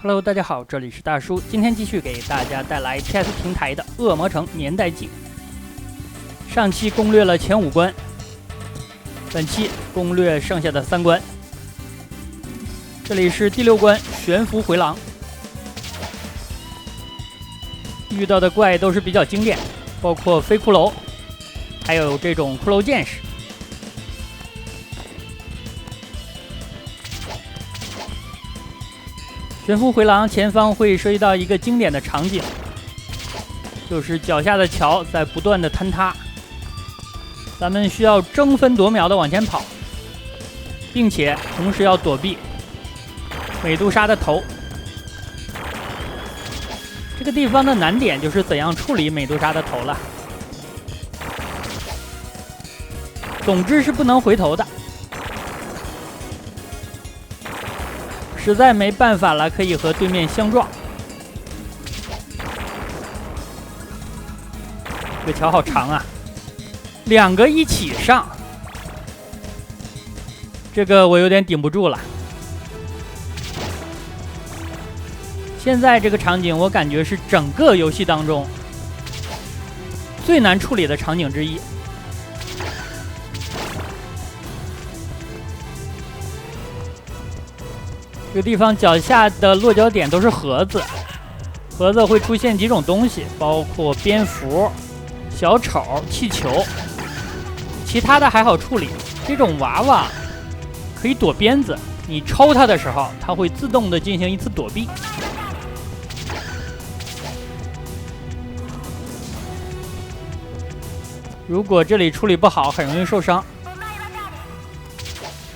Hello， 大家好，这里是大叔，今天继续给大家带来 TS 平台的《恶魔城年代记》。上期攻略了前5关，本期攻略剩下的3关。这里是第6关悬浮回廊，遇到的怪都是比较经典，包括飞骷髅，还有这种骷髅剑士。悬浮回廊前方会涉及到一个经典的场景，就是脚下的桥在不断的坍塌，咱们需要争分夺秒的往前跑，并且同时要躲避美杜莎的头。这个地方的难点就是怎样处理美杜莎的头了。总之是不能回头的。实在没办法了，可以和对面相撞。这个桥好长啊，2个一起上，这个我有点顶不住了。现在这个场景，我感觉是整个游戏当中最难处理的场景之一。这个地方脚下的落脚点都是盒子，盒子会出现几种东西，包括蝙蝠、小丑、气球，其他的还好处理。这种娃娃可以躲鞭子，你抽它的时候，它会自动的进行一次躲避。如果这里处理不好，很容易受伤。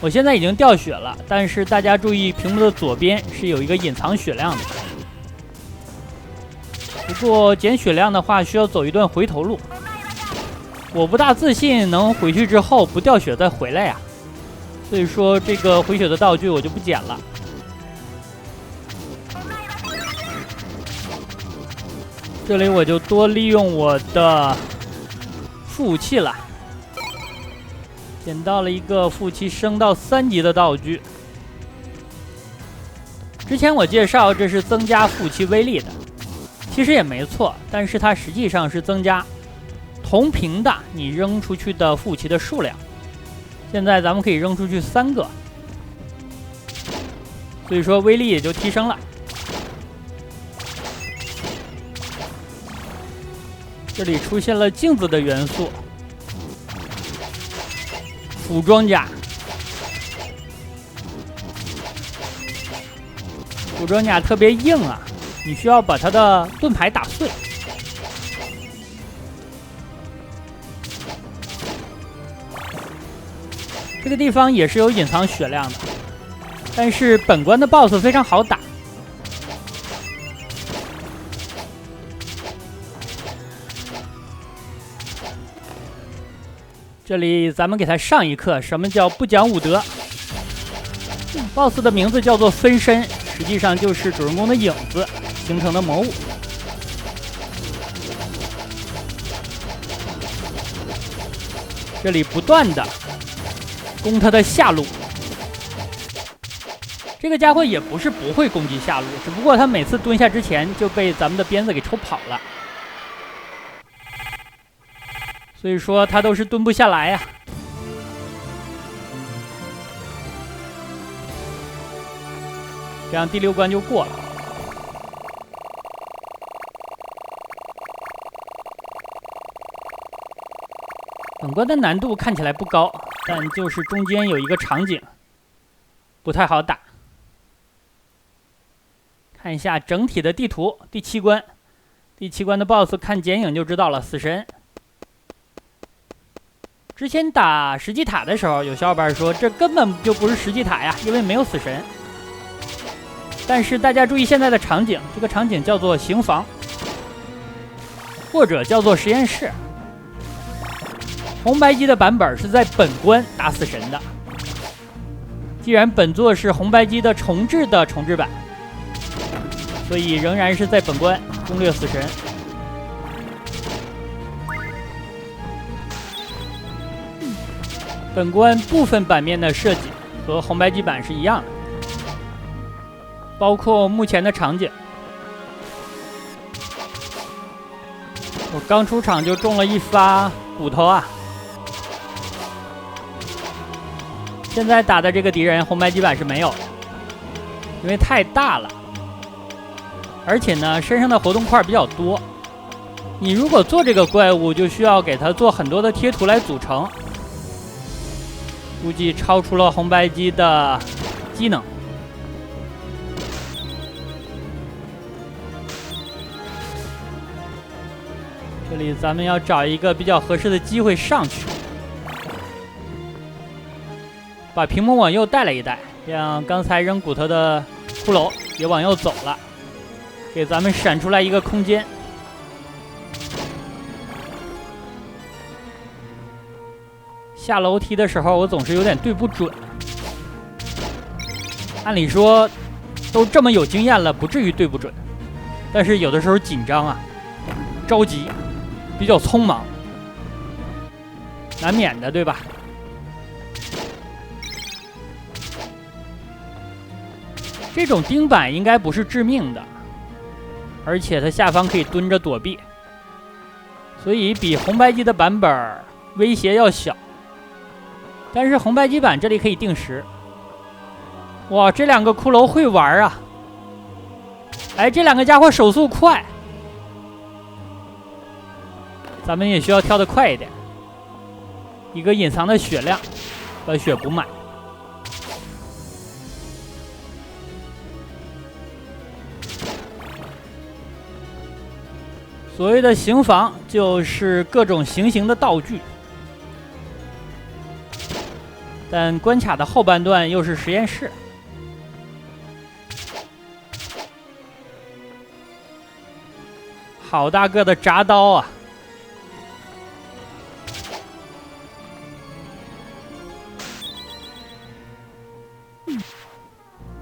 我现在已经掉血了，但是大家注意，屏幕的左边是有一个隐藏血量的。不过减血量的话，需要走一段回头路。我不大自信能回去之后不掉血再回来呀，所以说这个回血的道具我就不捡了。这里我就多利用我的副武器了。捡到了一个副武器升到3级的道具。之前我介绍这是增加副武器威力的，其实也没错，但是它实际上是增加同频的你扔出去的副武器的数量。现在咱们可以扔出去3个，所以说威力也就提升了。这里出现了镜子的元素。武装甲，武装甲特别硬啊，你需要把它的盾牌打碎。这个地方也是有隐藏血量的，但是本关的 BOSS 非常好打。这里咱们给他上一课，什么叫不讲武德。BOSS 的名字叫做分身，实际上就是主人公的影子形成的魔物。这里不断的攻他的下路。这个家伙也不是不会攻击下路，只不过他每次蹲下之前就被咱们的鞭子给抽跑了。所以说他都是蹲不下来呀。这样第6关就过了。本关的难度看起来不高，但就是中间有一个场景不太好打。看一下整体的地图，第7关，第7关的 BOSS 看剪影就知道了，死神。之前打石级塔的时候，有小伙伴说这根本就不是石级塔呀，因为没有死神。但是大家注意现在的场景，这个场景叫做刑房，或者叫做实验室。红白机的版本是在本关打死神的。既然本作是红白机的重置版，所以仍然是在本关攻略死神。本关部分版面的设计和红白机版是一样的。包括目前的场景。我刚出场就中了一发骨头啊！现在打的这个敌人红白机版是没有的，因为太大了，而且呢身上的活动块比较多。你如果做这个怪物，就需要给它做很多的贴图来组成，估计超出了红白机的机能。这里咱们要找一个比较合适的机会上去，把屏幕往右带了一带，让刚才扔骨头的骷髅也往右走了，给咱们闪出来一个空间。下楼梯的时候，我总是有点对不准。按理说，都这么有经验了，不至于对不准。但是有的时候紧张啊，着急，比较匆忙，难免的，对吧？这种钉板应该不是致命的，而且它下方可以蹲着躲避，所以比红白机的版本威胁要小。但是红白机版这里可以定时。哇，这两个骷髅会玩啊！哎，这两个家伙手速快，咱们也需要跳得快一点。一个隐藏的血量，把血补满。所谓的刑房就是各种行刑的道具。但关卡的后半段又是实验室，好大个的铡刀啊！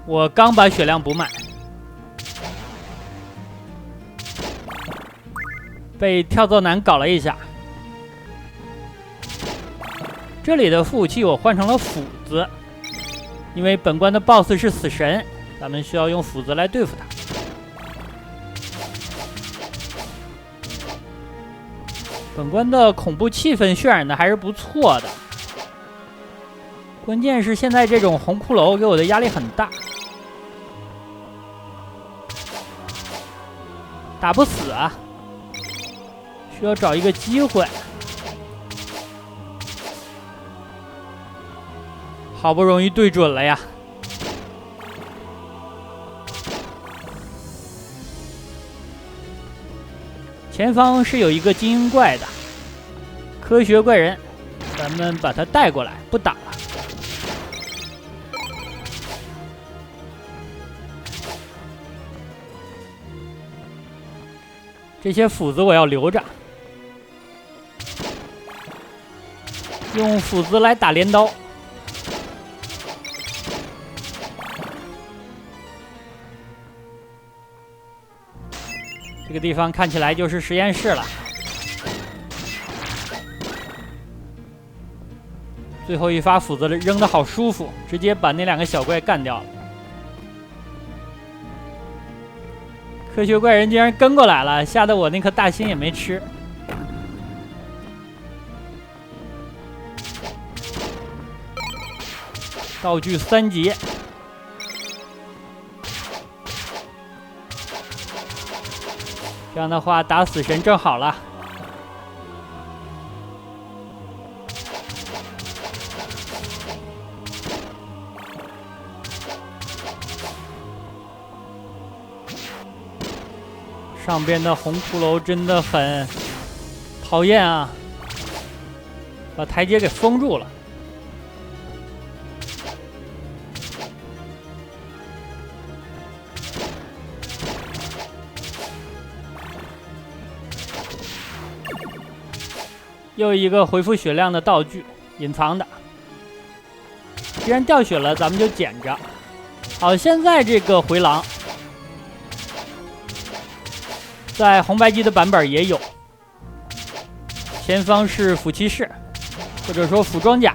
我刚把血量补满，被跳蚤男搞了一下。这里的副武器我换成了斧子，因为本关的 BOSS 是死神，咱们需要用斧子来对付他。本关的恐怖气氛渲染的还是不错的，关键是现在这种红骷髅给我的压力很大，打不死啊，需要找一个机会。好不容易对准了呀！前方是有一个精英怪的科学怪人，咱们把他带过来，不打了。这些斧子我要留着，用斧子来打镰刀。这个地方看起来就是实验室了。最后一发斧子扔得好舒服，直接把那两个小怪干掉了。科学怪人竟然跟过来了，吓得我那颗大心也没吃。道具3级。这样的话，打死神正好了。上边的红骷髅真的很讨厌啊，把台阶给封住了。又一个回复血量的道具，隐藏的。既然掉血了，咱们就捡着。好，现在这个回廊在红白机的版本也有。前方是斧骑士，或者说斧装甲，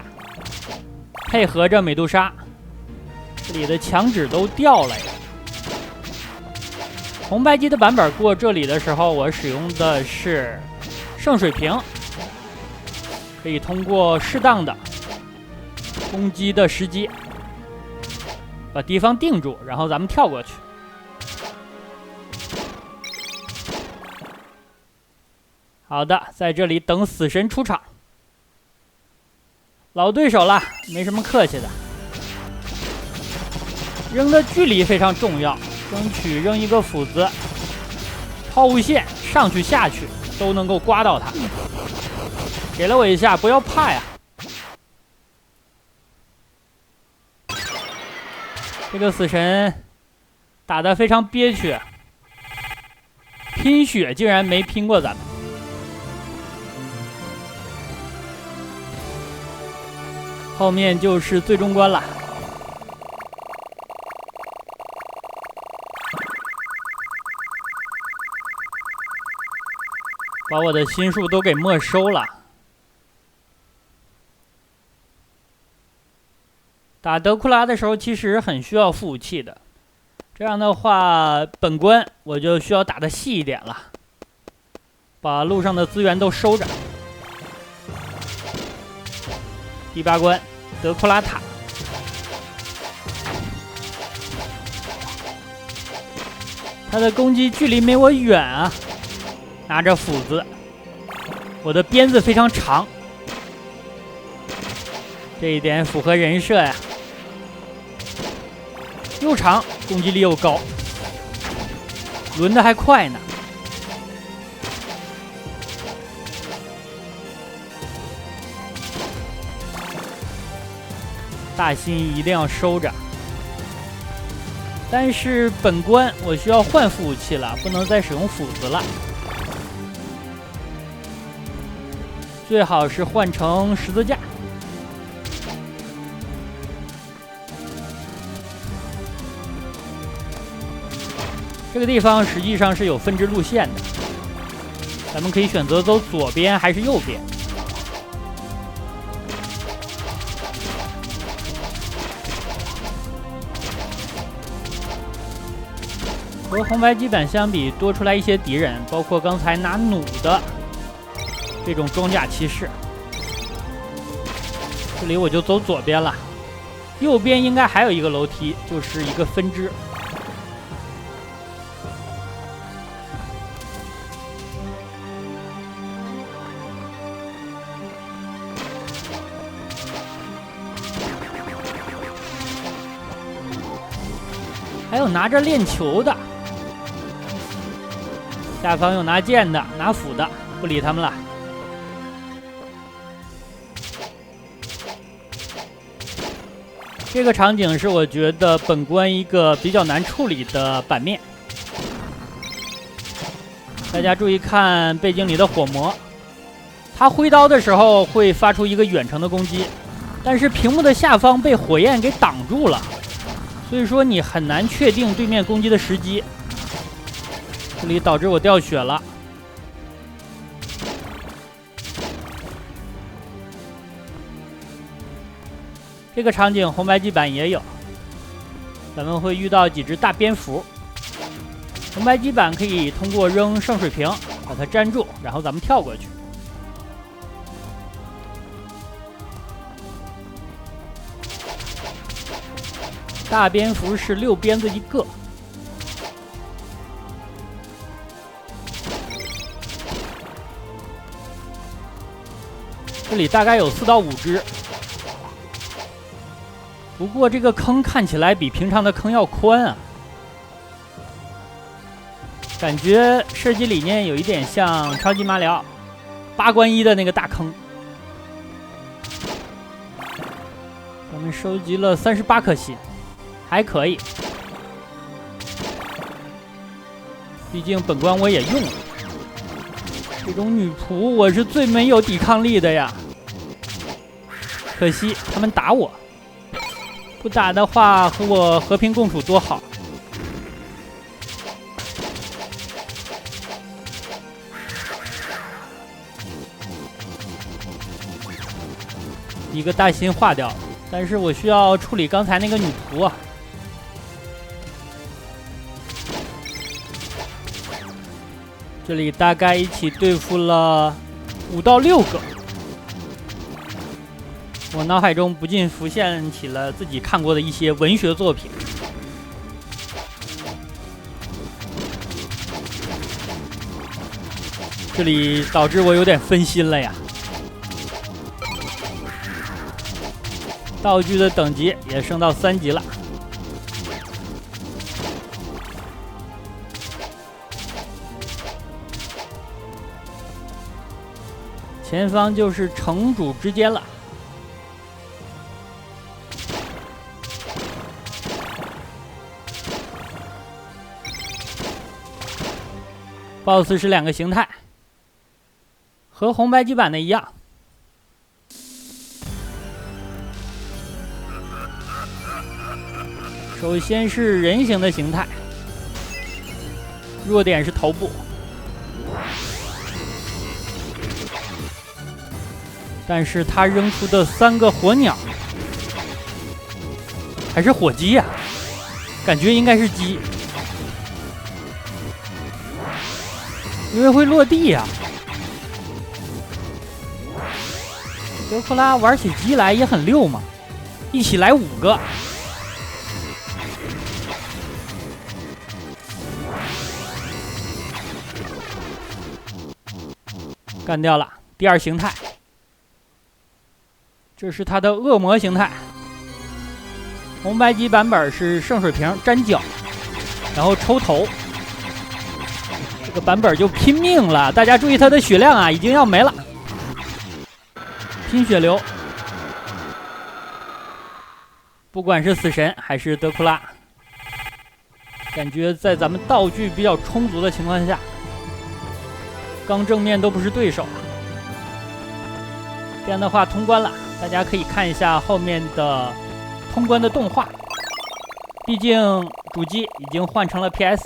配合着美杜莎。这里的墙纸都掉了呀。红白机的版本过这里的时候，我使用的是圣水瓶，可以通过适当的攻击的时机把敌方定住，然后咱们跳过去。好的，在这里等死神出场。老对手了，没什么客气的。扔的距离非常重要，争取扔一个斧子，抛物线上去下去都能够刮到他。给了我一下，不要怕呀。这个死神打得非常憋屈，拼血竟然没拼过咱们。后面就是最终关了。把我的心术都给没收了。打德库拉的时候，其实很需要副武器的。这样的话，本关我就需要打得细一点了，把路上的资源都收着。第8关，德库拉塔。他的攻击距离没我远啊。拿着斧子，我的鞭子非常长，这一点符合人设呀。又长，攻击力又高，抡的还快呢。大心一定要收着。但是本关我需要换副武器了，不能再使用斧子了。最好是换成十字架。这个地方实际上是有分支路线的，咱们可以选择走左边还是右边。和红白机版相比，多出来一些敌人，包括刚才拿弩的这种装甲骑士。这里我就走左边了，右边应该还有一个楼梯，就是一个分支。还有拿着链球的，下方有拿剑的、拿斧的，不理他们了。这个场景是我觉得本关一个比较难处理的版面。大家注意看背景里的火魔，他挥刀的时候会发出一个远程的攻击，但是屏幕的下方被火焰给挡住了。所以说你很难确定对面攻击的时机，这里导致我掉血了。这个场景红白机版也有，咱们会遇到几只大蝙蝠。红白机版可以通过扔圣水瓶把它粘住，然后咱们跳过去。大蝙蝠是6鞭子一个，这里大概有4到5只。不过这个坑看起来比平常的坑要宽啊，感觉设计理念有一点像超级马里奥8关1的那个大坑。咱们收集了38颗心。还可以，毕竟本关我也用了。这种女仆我是最没有抵抗力的呀，可惜他们打我，不打的话和我和平共处多好。一个大心化掉了，但是我需要处理刚才那个女仆啊。这里大概一起对付了5到6个。我脑海中不禁浮现起了自己看过的一些文学作品。这里导致我有点分心了呀。道具的等级也升到3级了。前方就是城主之间了。BOSS 是2个形态，和红白机版的一样。首先是人形的形态，弱点是头部。但是他扔出的3个火鸟，还是火鸡呀？感觉应该是鸡，因为会落地呀。德库拉玩起鸡来也很溜嘛，一起来5个。干掉了第2形态。这是它的恶魔形态，红白机版本是圣水瓶粘脚，然后抽头。这个版本就拼命了，大家注意它的血量啊，已经要没了。拼血流，不管是死神还是德库拉，感觉在咱们道具比较充足的情况下，刚正面都不是对手。这样的话通关了。大家可以看一下后面的通关的动画，毕竟主机已经换成了 PS，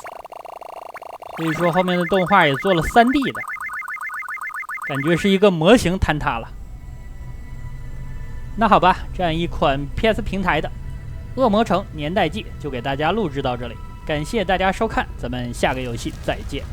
所以说后面的动画也做了3D 的，感觉是一个模型坍塌了。那好吧，这样一款 PS 平台的《恶魔城年代记》就给大家录制到这里，感谢大家收看，咱们下个游戏再见。